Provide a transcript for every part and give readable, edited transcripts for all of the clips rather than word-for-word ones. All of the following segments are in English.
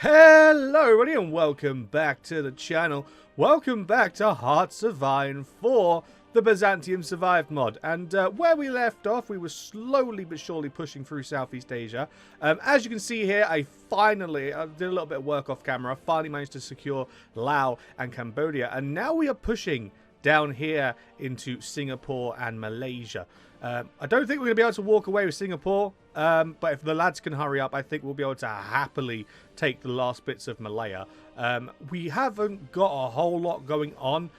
Hello everybody and welcome back to the channel. Welcome back to Hearts of Iron 4, the Byzantium Survived mod. And where we left off, we were slowly but surely pushing through Southeast Asia. As you can see here, I finally did a little bit of work off camera. I finally managed to secure Laos and Cambodia. And now we are pushing down here into Singapore and Malaysia. I don't think we're going to be able to walk away with Singapore, but if the lads can hurry up, I think we'll be able to happily take the last bits of Malaya. We haven't got a whole lot going on.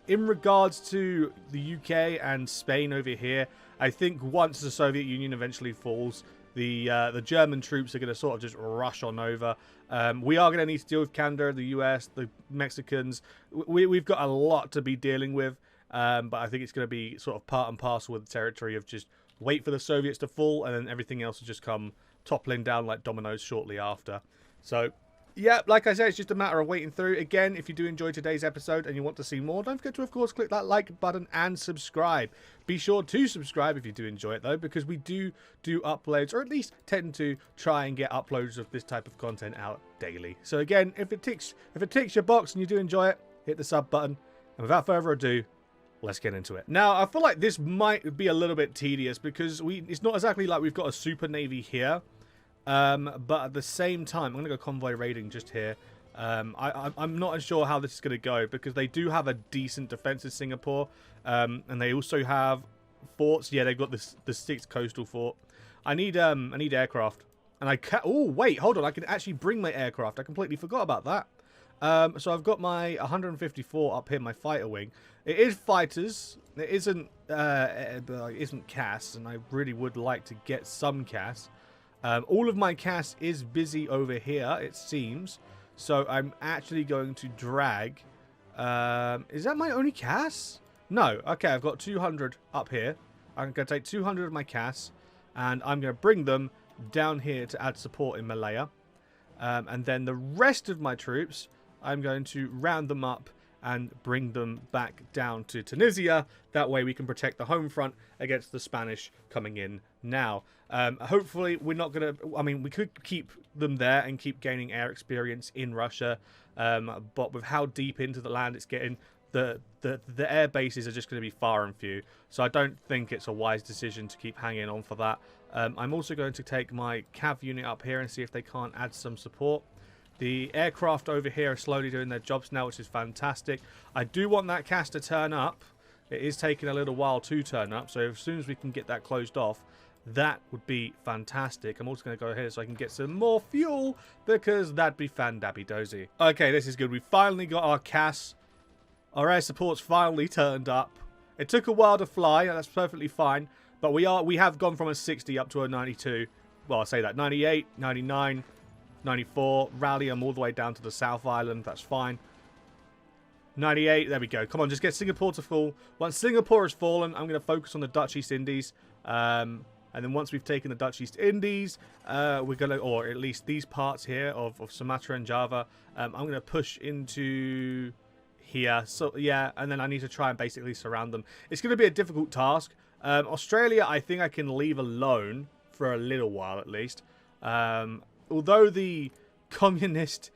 In regards to the UK and Spain over here, I think once the Soviet Union eventually falls, the German troops are going to sort of just rush on over. We are going to need to deal with Canada, the US, the Mexicans. We've got a lot to be dealing with. But I think it's going to be sort of part and parcel with the territory of just wait for the Soviets to fall and then everything else will just come toppling down like dominoes shortly after. So, yeah, like I said, it's just a matter of waiting through. Again, if you do enjoy today's episode and you want to see more, don't forget to, of course, click that like button and subscribe. Be sure to subscribe if you do enjoy it, though, because we do uploads, or at least tend to try and get uploads of this type of content out daily. So, again, if it ticks your box and you do enjoy it, hit the sub button. And without further ado, let's get into it. Now, I feel like this might be a little bit tedious because it's not exactly like we've got a super navy here. But at the same time, I'm going to go convoy raiding just here. I'm not sure how this is going to go because they do have a decent defense in Singapore. And they also have forts. Yeah, they've got the 6th coastal fort. I need aircraft. And I can... Oh, wait, hold on. I can actually bring my aircraft. I completely forgot about that. So I've got my 154 up here, my fighter wing. It is fighters. It isn't CAS, and I really would like to get some CAS. All of my CAS is busy over here, it seems. So I'm actually going to drag... is that my only CAS? No. Okay, I've got 200 up here. I'm going to take 200 of my CAS, and I'm going to bring them down here to add support in Malaya. And then the rest of my troops, I'm going to round them up and bring them back down to Tunisia. That way we can protect the home front against the Spanish coming in now. Hopefully we're not going to... I mean, we could keep them there and keep gaining air experience in Russia. But with how deep into the land it's getting, the air bases are just going to be far and few. So I don't think it's a wise decision to keep hanging on for that. I'm also going to take my cav unit up here and see if they can't add some support. The aircraft over here are slowly doing their jobs now, which is fantastic. I do want that CAS to turn up. It is taking a little while to turn up, so as soon as we can get that closed off, that would be fantastic. I'm also going to go ahead so I can get some more fuel, because that'd be fan-dabby-dozy. Okay, this is good. We finally got our CAS. Our air support's finally turned up. It took a while to fly, and that's perfectly fine, but we have gone from a 60 up to a 92. Well, I say that, 98, 99... 94, rally them all the way down to the South Island, that's fine. 98, there we go. Come on, just get Singapore to fall. Once Singapore has fallen, I'm going to focus on the Dutch East Indies. And then once we've taken the Dutch East Indies, we're going to, or at least these parts here of Sumatra and Java, I'm going to push into here. So, yeah, and then I need to try and basically surround them. It's going to be a difficult task. Australia, I think I can leave alone for a little while at least. Although the communist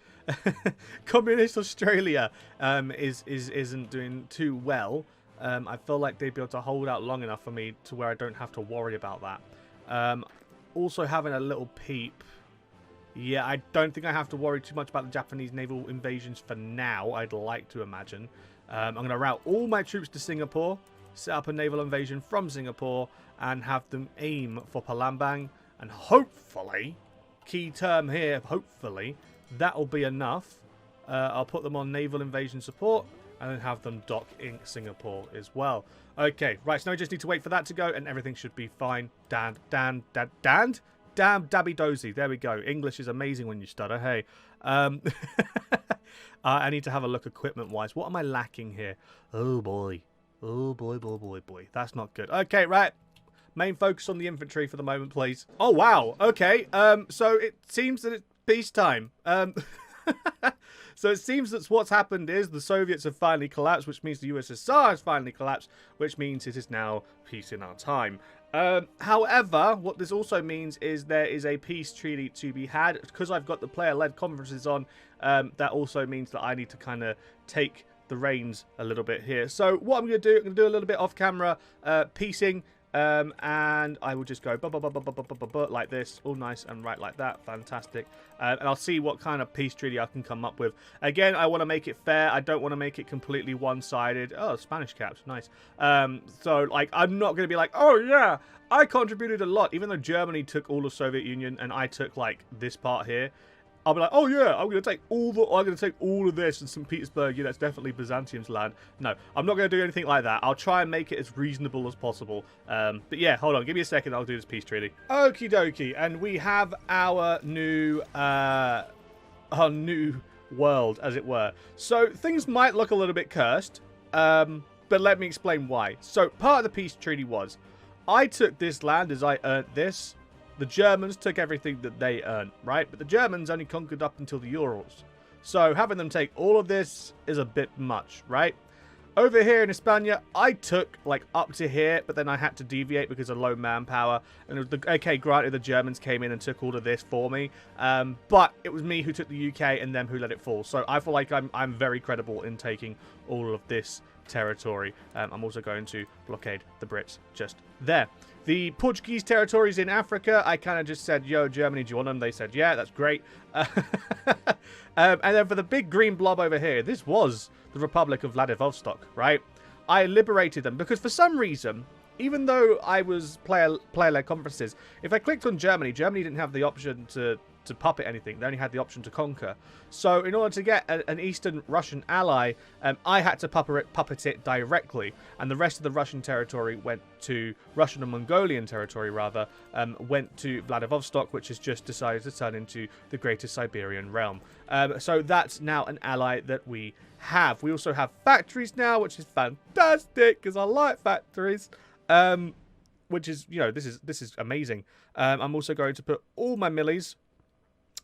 Australia isn't doing too well, I feel like they'd be able to hold out long enough for me to where I don't have to worry about that. Also having a little peep. Yeah, I don't think I have to worry too much about the Japanese naval invasions for now, I'd like to imagine. I'm going to route all my troops to Singapore, set up a naval invasion from Singapore, and have them aim for Palembang, and hopefully... Key term here, hopefully, that'll be enough. I'll put them on naval invasion support and then have them dock in Singapore as well. Okay, right, so now we just need to wait for that to go and everything should be fine. Damn dabby dozy. There we go. English is amazing when you stutter. Hey. I need to have a look equipment-wise. What am I lacking here? Oh, boy. Oh, boy. That's not good. Okay, right. Main focus on the infantry for the moment, please. Oh, wow. Okay. So it seems that it's peacetime. So it seems that what's happened is the Soviets have finally collapsed, which means the USSR has finally collapsed, which means it is now peace in our time. However, what this also means is there is a peace treaty to be had. Because I've got the player-led conferences on, that also means that I need to kind of take the reins a little bit here. So what I'm going to do, I'm going to do a little bit off-camera piecing, and I will just go like this, all nice and right like that. Fantastic. And I'll see what kind of peace treaty I can come up with. Again, I want to make it fair. I don't want to make it completely one-sided. Oh, Spanish caps, nice. So like, I'm not going to be like, oh yeah, I contributed a lot, even though Germany took all of Soviet Union and I took like this part here. I'll be like, oh yeah, I'm going to take all of this, and St. Petersburg, yeah, that's definitely Byzantium's land. No, I'm not going to do anything like that. I'll try and make it as reasonable as possible. But yeah, hold on, give me a second, I'll do this peace treaty. Okie dokie, and we have our new world, as it were. So things might look a little bit cursed, but let me explain why. So part of the peace treaty was, I took this land as I earned this. The Germans took everything that they earned, right? But the Germans only conquered up until the Urals. So having them take all of this is a bit much, right? Over here in Hispania, I took like up to here, but then I had to deviate because of low manpower. And it was okay, granted, the Germans came in and took all of this for me. But it was me who took the UK and them who let it fall. So I feel like I'm very credible in taking all of this territory. I'm also going to blockade the Brits just there. The Portuguese territories in Africa, I kind of just said, yo, Germany, do you want them? They said, yeah, that's great. And then for the big green blob over here, this was the Republic of Vladivostok, right? I liberated them because for some reason, even though I was player-led conferences, if I clicked on Germany, Germany didn't have the option to puppet anything. They only had the option to conquer. So in order to get an Eastern Russian ally, I had to puppet it directly, and the rest of the Russian territory went to Russian and Mongolian territory rather went to Vladivostok, which has just decided to turn into the Greater Siberian Realm. So that's now an ally that we have. We also have factories now, which is fantastic because I like factories. Which is, you know, this is amazing. I'm also going to put all my millies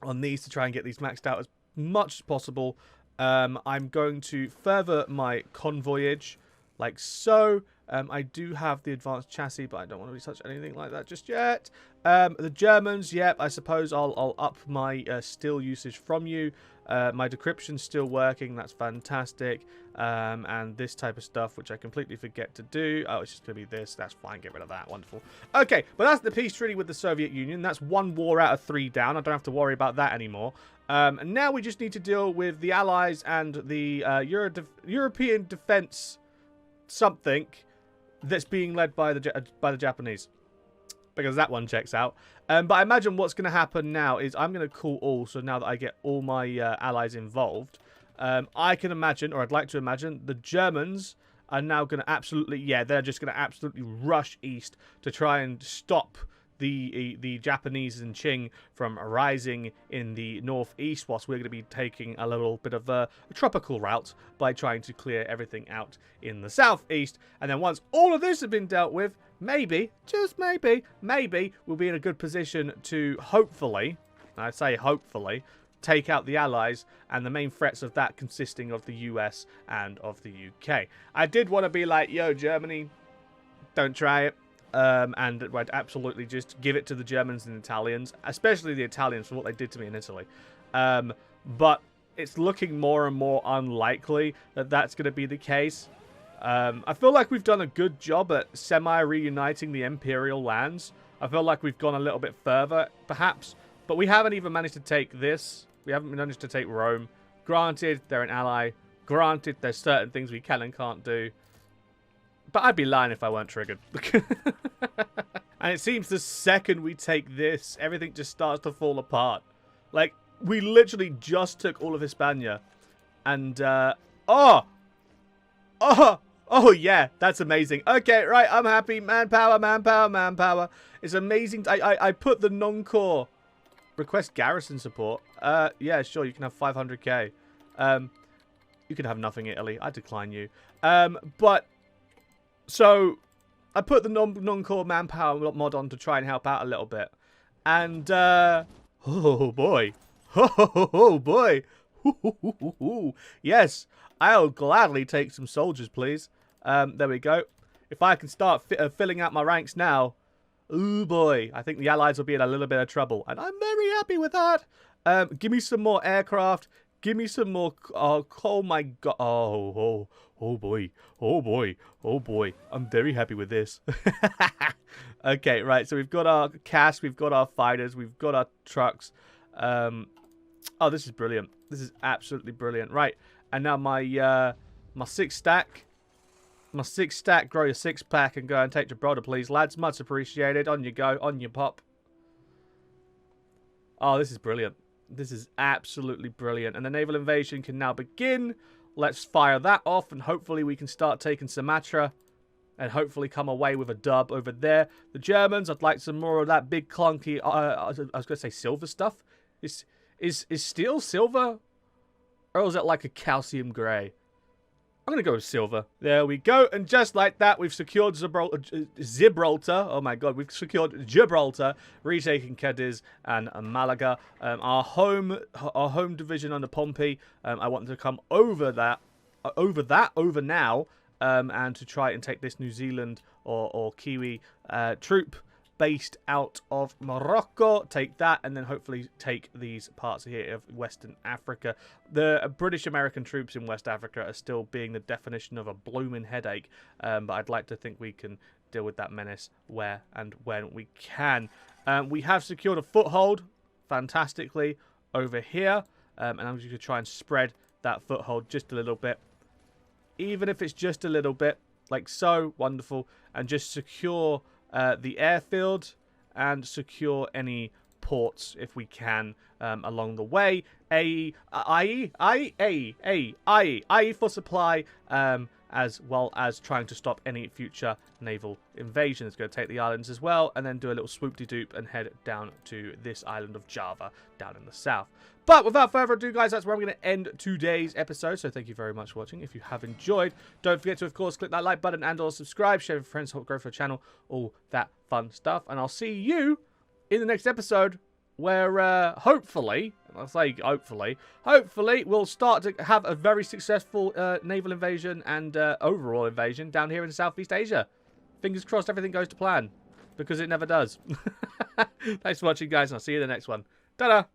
on these to try and get these maxed out as much as possible. I'm going to further my convoyage like so. I do have the advanced chassis, but I don't want to research anything like that just yet. The Germans, yep, I suppose I'll up my steel usage from you. My decryption's still working, that's fantastic. And this type of stuff, which I completely forget to do. Oh, it's just going to be this. That's fine, get rid of that. Wonderful. Okay, but that's the peace treaty with the Soviet Union. That's 1 war out of 3 down. I don't have to worry about that anymore. And now we just need to deal with the Allies and the European defense something that's being led by the Japanese. Because that one checks out. But I imagine what's going to happen now is I'm going to call all. So now that I get all my allies involved, I can imagine, or I'd like to imagine, the Germans are now going to absolutely, yeah, they're just going to absolutely rush east to try and stop the Japanese and Qing from rising in the northeast, whilst we're going to be taking a little bit of a tropical route by trying to clear everything out in the southeast. And then once all of this has been dealt with, maybe, just maybe, we'll be in a good position to hopefully, I say hopefully, take out the Allies, and the main threats of that consisting of the US and of the UK. I did want to be like, yo, Germany, don't try it. And I'd absolutely just give it to the Germans and Italians, especially the Italians for what they did to me in Italy. But it's looking more and more unlikely that that's going to be the case. I feel like we've done a good job at semi-reuniting the Imperial lands. I feel like we've gone a little bit further, perhaps. But we haven't even managed to take this. We haven't managed to take Rome. Granted, they're an ally. Granted, there's certain things we can and can't do. But I'd be lying if I weren't triggered. And it seems the second we take this, everything just starts to fall apart. Like, we literally just took all of Hispania. And, oh, yeah, that's amazing. Okay, right, I'm happy. Manpower. It's amazing. I put the non-core request garrison support. Yeah, sure, you can have 500k. You can have nothing, Italy. I decline you. But... So, I put the non-core manpower mod on to try and help out a little bit. And, oh boy. Oh boy. Yes, I'll gladly take some soldiers, please. There we go. If I can start filling out my ranks now, Oh boy, I think the Allies will be in a little bit of trouble, and I'm very happy with that. Give me some more aircraft. Give me some more. Oh my god. Oh boy. Oh boy. Oh boy. I'm very happy with this. Okay, right. So we've got our CAS, we've got our fighters, we've got our trucks. Oh, this is brilliant. This is absolutely brilliant. Right, and now my my six stack. Grow your six pack and go and take Gibraltar, please, lads. Much appreciated. On you go. On you pop. Oh, this is brilliant. This is absolutely brilliant. And the naval invasion can now begin. Let's fire that off, and hopefully we can start taking Sumatra and hopefully come away with a dub over there. The Germans, I'd like some more of that big clunky, I was going to say silver stuff. Is steel silver? Or is it like a calcium grey? I'm going to go with silver. There we go. And just like that, we've secured Gibraltar. Oh my god, we've secured Gibraltar, retaking Cadiz and Malaga. Our home division under Pompey. I want them to come over now, and to try and take this New Zealand or Kiwi troop based out of Morocco. Take that, and then hopefully take these parts here of Western Africa. The British-American troops in West Africa are still being the definition of a blooming headache, but I'd like to think we can deal with that menace where and when we can. We have secured a foothold, fantastically, over here, and I'm just going to try and spread that foothold just a little bit. Even if it's just a little bit, like so, wonderful, and just secure the airfield and secure any ports if we can along the way. IE for supply, as well as trying to stop any future naval invasions. Go take the islands as well, and then do a little swoop-de-doop and head down to this island of Java down in the south. But without further ado, guys, that's where I'm going to end today's episode. So thank you very much for watching. If you have enjoyed, don't forget to, of course, click that like button and or subscribe, share with friends, help grow for the channel, all that fun stuff. And I'll see you in the next episode, where hopefully, I'll say hopefully we'll start to have a very successful naval invasion and overall invasion down here in Southeast Asia. Fingers crossed everything goes to plan, because it never does. Thanks for watching, guys, and I'll see you in the next one. Ta-da!